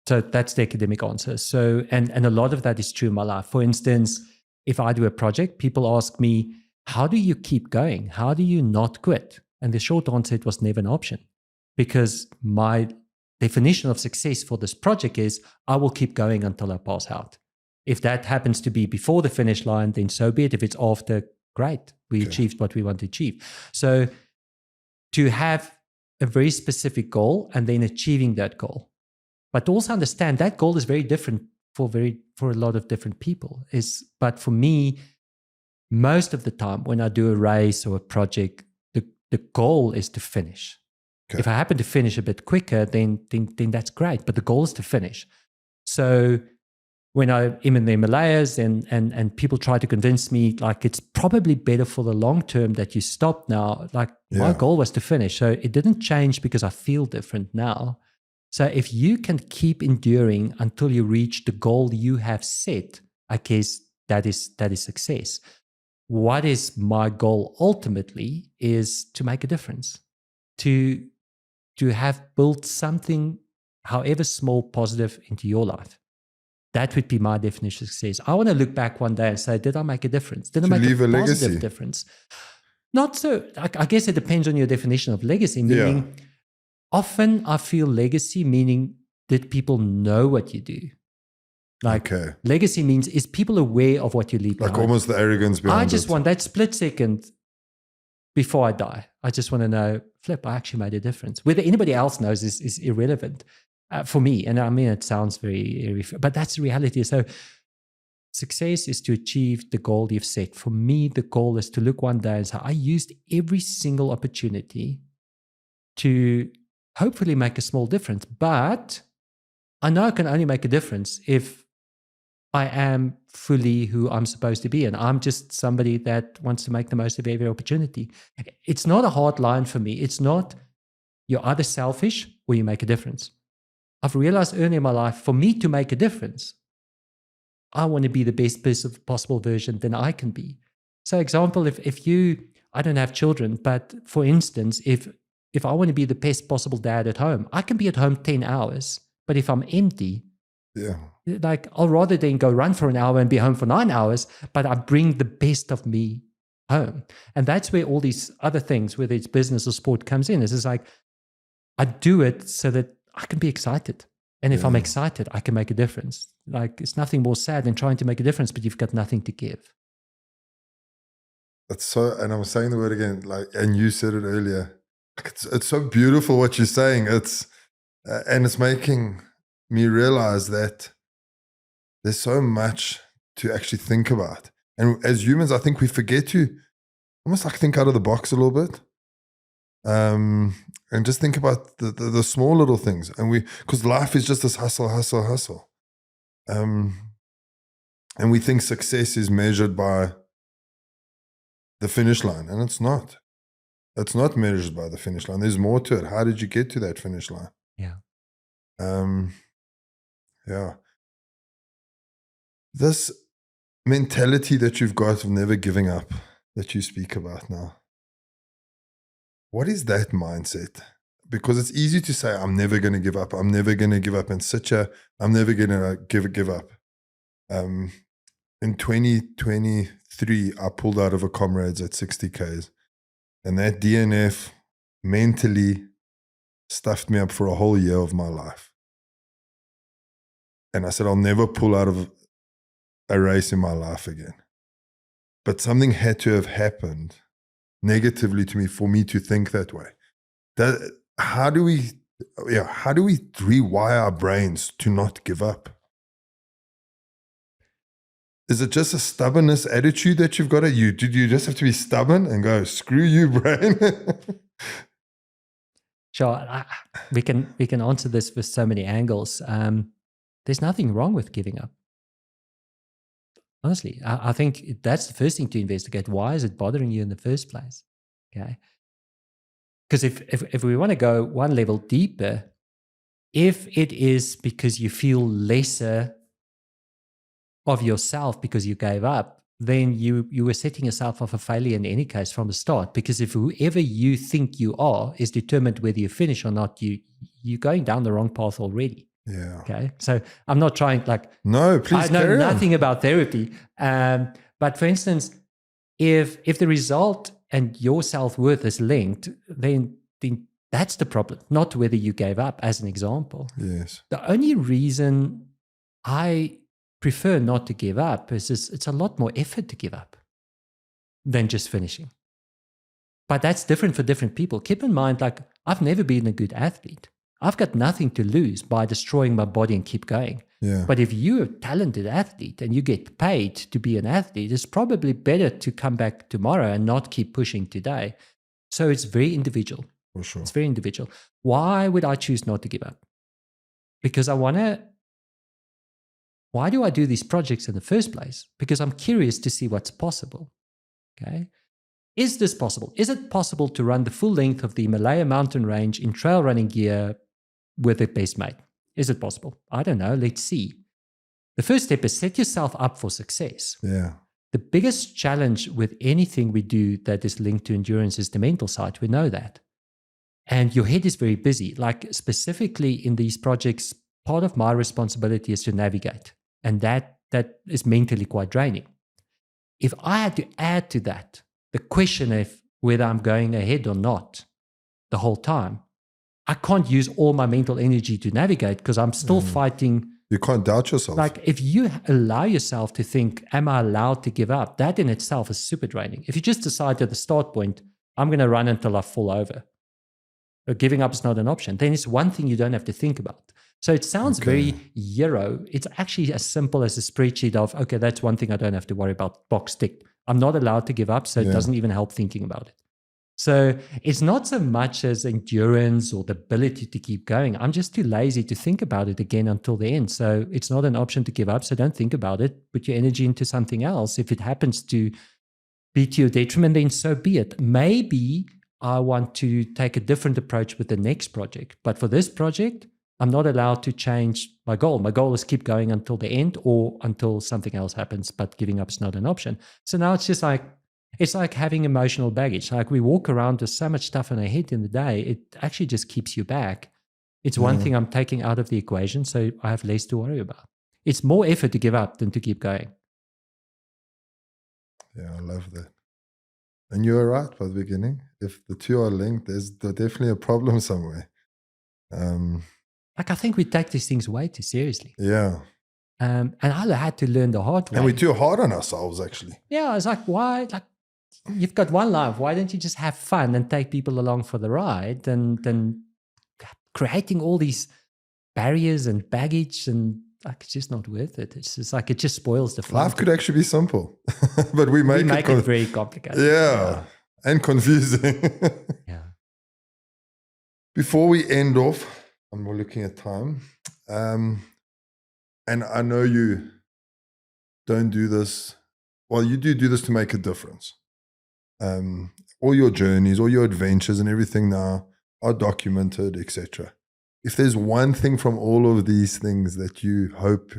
So that's the academic answer. So, and a lot of that is true in my life. For instance, if I do a project, people ask me, how do you keep going? How do you not quit? And the short answer, it was never an option, because my definition of success for this project is I will keep going until I pass out. If that happens to be before the finish line, then so be it. If it's after, great. We achieved what we want to achieve. So to have a very specific goal and then achieving that goal, but also understand that goal is very different for a lot of different people. But for me, most of the time when I do a race or a project, the goal is to finish. Okay. If I happen to finish a bit quicker, then that's great. But the goal is to finish. So when I'm in the Himalayas and people try to convince me, like, it's probably better for the long term that you stop now. Like, my goal was to finish. So it didn't change because I feel different now. So if you can keep enduring until you reach the goal you have set, I guess that is success. What is my goal ultimately is to make a difference, to have built something, however small, positive into your life. That would be my definition of success. I want to look back one day and say, did I make a difference? Did I make a positive difference? Not so. I guess it depends on your definition of legacy, meaning often I feel legacy meaning, did people know what you do? Like, legacy means, is people aware of what you leave behind? Like almost the arrogance behind it. I just want that split second before I die. I just want to know, flip, I actually made a difference. Whether anybody else knows is irrelevant. For me, and I mean, it sounds very, but that's the reality. So success is to achieve the goal you've set. For me, the goal is to look one day and say, I used every single opportunity to hopefully make a small difference. But I know I can only make a difference if I am fully who I'm supposed to be. And I'm just somebody that wants to make the most of every opportunity. It's not a hard line for me. It's not you're either selfish or you make a difference. I've realized early in my life, for me to make a difference, I want to be the best possible version than I can be. So example, if you, I don't have children, but for instance, if I want to be the best possible dad at home, I can be at home 10 hours. But if I'm empty, like I'll rather then go run for an hour and be home for 9 hours, but I bring the best of me home. And that's where all these other things, whether it's business or sport, comes in. It's like I do it so that I can be excited. And if I'm excited, I can make a difference. Like it's nothing more sad than trying to make a difference, but you've got nothing to give. That's so, and I'm saying the word again, like, and you said it earlier. It's so beautiful what you're saying. It's and it's making me realize that there's so much to actually think about. And as humans, I think we forget to almost like think out of the box a little bit. And just think about the small little things. And because life is just this hustle. And we think success is measured by the finish line, and it's not. It's not measured by the finish line. There's more to it. How did you get to that finish line? Yeah. This mentality that you've got of never giving up that you speak about now, what is that mindset? Because it's easy to say, I'm never going to give up. I'm never going to give up. And I'm never going to give up. In 2023, I pulled out of a comrades at 60 Ks. And that DNF mentally stuffed me up for a whole year of my life. And I said, I'll never pull out of a race in my life again. But something had to have happened negatively to me for me to think that way. How do we rewire our brains to not give up? Is it just a stubbornness attitude that you've got at you? Did you just have to be stubborn and go, screw you, brain? Sure. We can answer this with so many angles. There's nothing wrong with giving up. Honestly, I think that's the first thing to investigate. Why is it bothering you in the first place? Okay. Because if we want to go one level deeper, if it is because you feel lesser of yourself because you gave up, then you were setting yourself up for failure in any case from the start. Because if whoever you think you are is determined whether you finish or not, you're going down the wrong path already. Yeah. Okay. So I'm not trying no, please. I know nothing about therapy. But for instance, if the result and your self-worth is linked, then that's the problem, not whether you gave up, as an example. Yes. The only reason I prefer not to give up is it's a lot more effort to give up than just finishing. But that's different for different people. Keep in mind, I've never been a good athlete. I've got nothing to lose by destroying my body and keep going. Yeah. But if you're a talented athlete and you get paid to be an athlete, it's probably better to come back tomorrow and not keep pushing today. So it's very individual. For sure. It's very individual. Why would I choose not to give up? Because why do I do these projects in the first place? Because I'm curious to see what's possible. Okay. Is this possible? Is it possible to run the full length of the Himalayan mountain range in trail running gear with a best mate? Is it possible? I don't know. Let's see. The first step is set yourself up for success. Yeah. The biggest challenge with anything we do that is linked to endurance is the mental side. We know that. And your head is very busy. Like specifically in these projects, part of my responsibility is to navigate. And that is mentally quite draining. If I had to add to that the question of whether I'm going ahead or not the whole time, I can't use all my mental energy to navigate because I'm still fighting. You can't doubt yourself. Like if you allow yourself to think, am I allowed to give up? That in itself is super draining. If you just decide at the start point, I'm going to run until I fall over, or giving up is not an option, then it's one thing you don't have to think about. So it sounds very Euro. It's actually as simple as a spreadsheet of, okay, that's one thing I don't have to worry about, box ticked. I'm not allowed to give up, so it doesn't even help thinking about it. So it's not so much as endurance or the ability to keep going. I'm just too lazy to think about it again until the end. So it's not an option to give up. So don't think about it. Put your energy into something else. If it happens to be to your detriment, then so be it. Maybe I want to take a different approach with the next project. But for this project, I'm not allowed to change my goal. My goal is keep going until the end or until something else happens, but giving up is not an option. So now it's just like, it's like having emotional baggage. Like we walk around with so much stuff in our head in the day, it actually just keeps you back. It's one thing I'm taking out of the equation, so I have less to worry about. It's more effort to give up than to keep going. Yeah, I love that. And you were right by the beginning. If the two are linked, there's definitely a problem somewhere. Like I think we take these things way too seriously. Yeah. And I had to learn the hard way. And we're too hard on ourselves, actually. Yeah, I was like, why? Like, you've got one life. Why don't you just have fun and take people along for the ride? And then creating all these barriers and baggage, and like, it's just not worth it. It's just like, it just spoils the fun. Life could actually be simple, but we make it very complicated. Yeah, and confusing. Yeah. Before we end off, and we're looking at time, and I know you don't do this. Well, you do this to make a difference. All your journeys, all your adventures and everything now are documented, etc. If there's one thing from all of these things that you hope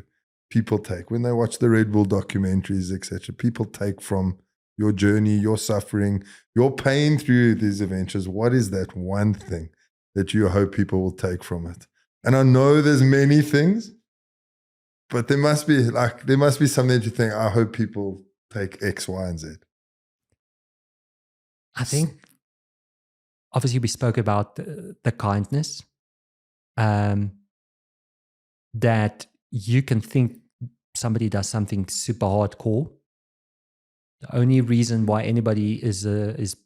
people take when they watch the Red Bull documentaries, etc., people take from your journey, your suffering, your pain through these adventures, what is that one thing that you hope people will take from it? And I know there's many things, but there must be something that you think, I hope people take X, Y, and Z. I think, obviously, we spoke about the kindness, that you can think somebody does something super hardcore. The only reason why anybody is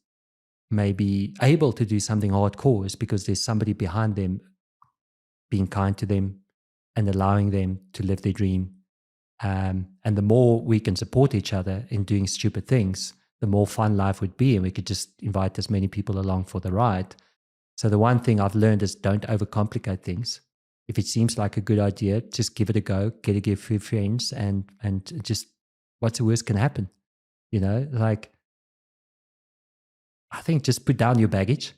maybe able to do something hardcore is because there's somebody behind them being kind to them and allowing them to live their dream. And the more we can support each other in doing stupid things, the more fun life would be, and we could just invite as many people along for the ride. So the one thing I've learned is don't overcomplicate things. If it seems like a good idea, just give it a go, get a gift for your friends, and just what's the worst can happen? You know, like, I think just put down your baggage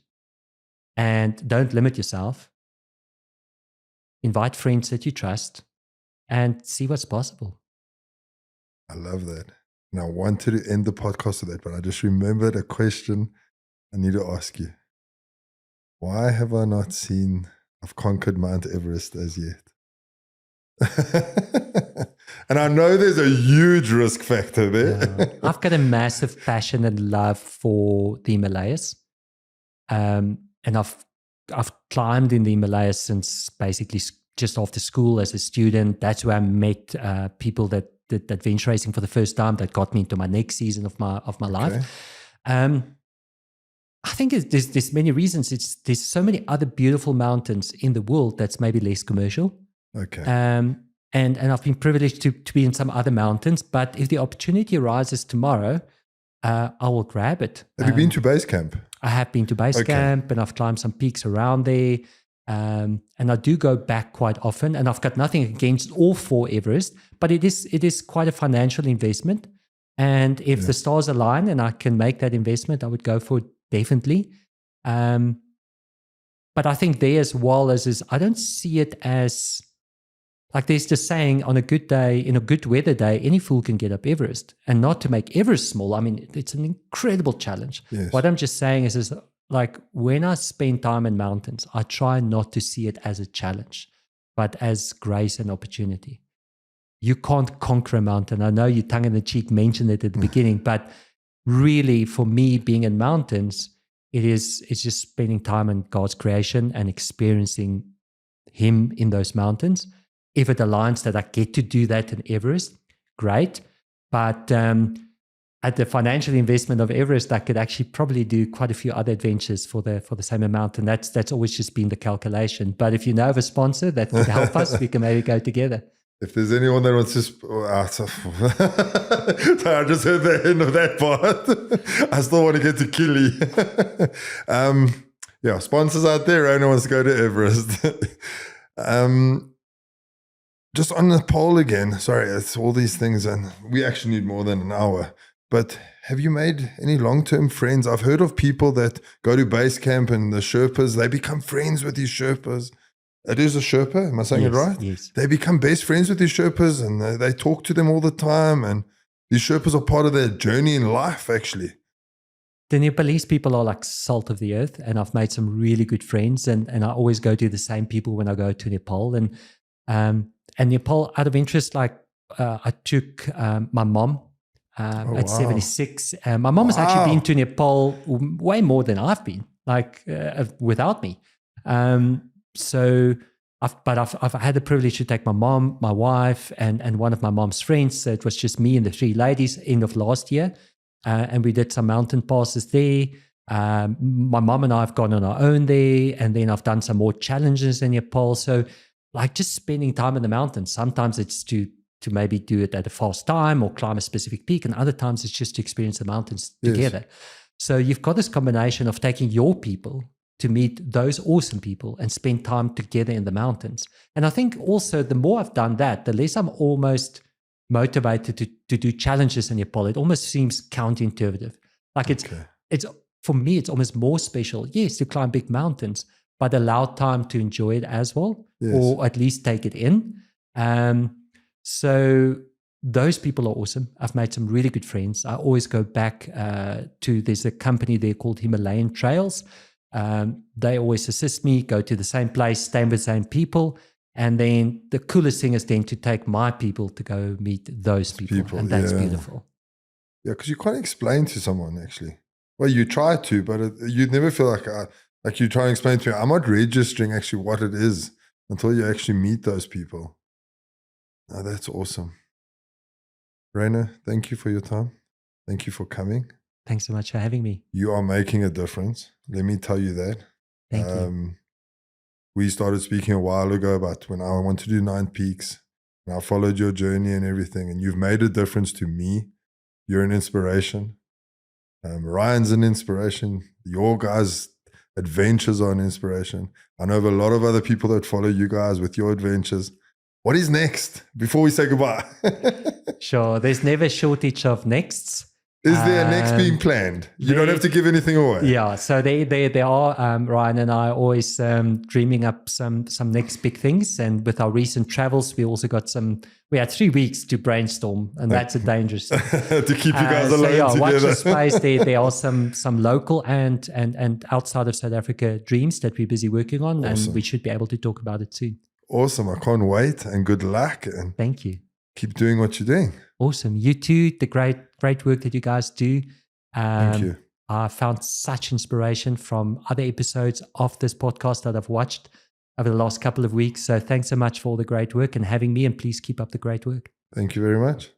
and don't limit yourself. Invite friends that you trust and see what's possible. I love that. And I wanted to end the podcast with that, but I just remembered a question I need to ask you. Why have I not seen I've conquered Mount Everest as yet? And I know there's a huge risk factor there. Yeah. I've got a massive passion and love for the Himalayas. And I've climbed in the Himalayas since basically just after school as a student. That's where I met people that did adventure racing for the first time, that got me into my next season of my life. I think there's many reasons. There's so many other beautiful mountains in the world that's maybe less commercial. Okay. And I've been privileged to be in some other mountains. But if the opportunity arises tomorrow, I will grab it. Have you been to base camp? I have been to base camp, and I've climbed some peaks around there. And I do go back quite often. And I've got nothing against or for Everest, but it is quite a financial investment. And if the stars align and I can make that investment, I would go for it definitely. But I think there as well as I don't see it as, like, there's this saying, on a good day, in a good weather day, any fool can get up Everest. And not to make Everest small. I mean, it's an incredible challenge. Yes. What I'm just saying is like, when I spend time in mountains, I try not to see it as a challenge, but as grace and opportunity. You can't conquer a mountain. I know you tongue in the cheek mentioned it at the beginning, but really, for me, being in mountains, it's just spending time in God's creation and experiencing Him in those mountains. If it aligns that I get to do that in Everest, great. But at the financial investment of Everest, I could actually probably do quite a few other adventures for the same amount. And that's always just been the calculation. But if you know of a sponsor that could help us, we can maybe go together. If there's anyone that wants to, sorry, I just heard the end of that part. I still want to get to Kili. Yeah, sponsors out there, Ryno wants to go to Everest. Just on the poll again, sorry, it's all these things, and we actually need more than an hour. But have you made any long-term friends? I've heard of people that go to base camp and the Sherpas, they become friends with these Sherpas. It is a Sherpa, am I saying it right? Yes. They become best friends with these Sherpas and they talk to them all the time. And these Sherpas are part of their journey in life, actually. The Nepalese people are like salt of the earth, and I've made some really good friends. And I always go to the same people when I go to Nepal. And Nepal, out of interest, like I took my mom at 76. My mom has actually been to Nepal way more than I've been, like without me. So I've had the privilege to take my mom, my wife, and one of my mom's friends. So it was just me and the three ladies end of last year. And we did some mountain passes there. My mom and I have gone on our own there. And then I've done some more challenges in Nepal. So like just spending time in the mountains. Sometimes it's to maybe do it at a fast time or climb a specific peak. And other times it's just to experience the mountains together. So you've got this combination of taking your people to meet those awesome people and spend time together in the mountains. And I think also the more I've done that, the less I'm almost motivated to do challenges in Nepal. It almost seems counterintuitive. Like it's for me, it's almost more special, yes, to climb big mountains, but allow time to enjoy it as well, or at least take it in. So those people are awesome. I've made some really good friends. I always go back there's a company there called Himalayan Trails. They always assist me, go to the same place, stay with the same people. And then the coolest thing is then to take my people to go meet those people. And that's beautiful. Yeah, because you can't explain to someone, actually. Well, you try to, but you'd never feel like you try and explain to me, I'm not registering actually what it is until you actually meet those people. Oh, that's awesome. Ryno, thank you for your time. Thank you for coming. Thanks so much for having me. You are making a difference. Let me tell you that. Thank you. We started speaking a while ago about when I want to do 9 peaks. And I followed your journey and everything. And you've made a difference to me. You're an inspiration. Ryan's an inspiration. Your guys' adventures are an inspiration. I know of a lot of other people that follow you guys with your adventures. What is next before we say goodbye? Sure. There's never a shortage of nexts. Is there a next being planned? You don't have to give anything away. Yeah, so there are. Ryan and I are always dreaming up some next big things. And with our recent travels, we also got we had 3 weeks to brainstorm, and that's a dangerous thing. To keep you guys alone together. Watch the space. There are some local and outside of South Africa dreams that we're busy working on, and we should be able to talk about it soon. Awesome. I can't wait, and good luck. And thank you. Keep doing what you're doing. Awesome. You too, the great work that you guys do. Thank you. I found such inspiration from other episodes of this podcast that I've watched over the last couple of weeks. So thanks so much for all the great work and having me, and please keep up the great work. Thank you very much.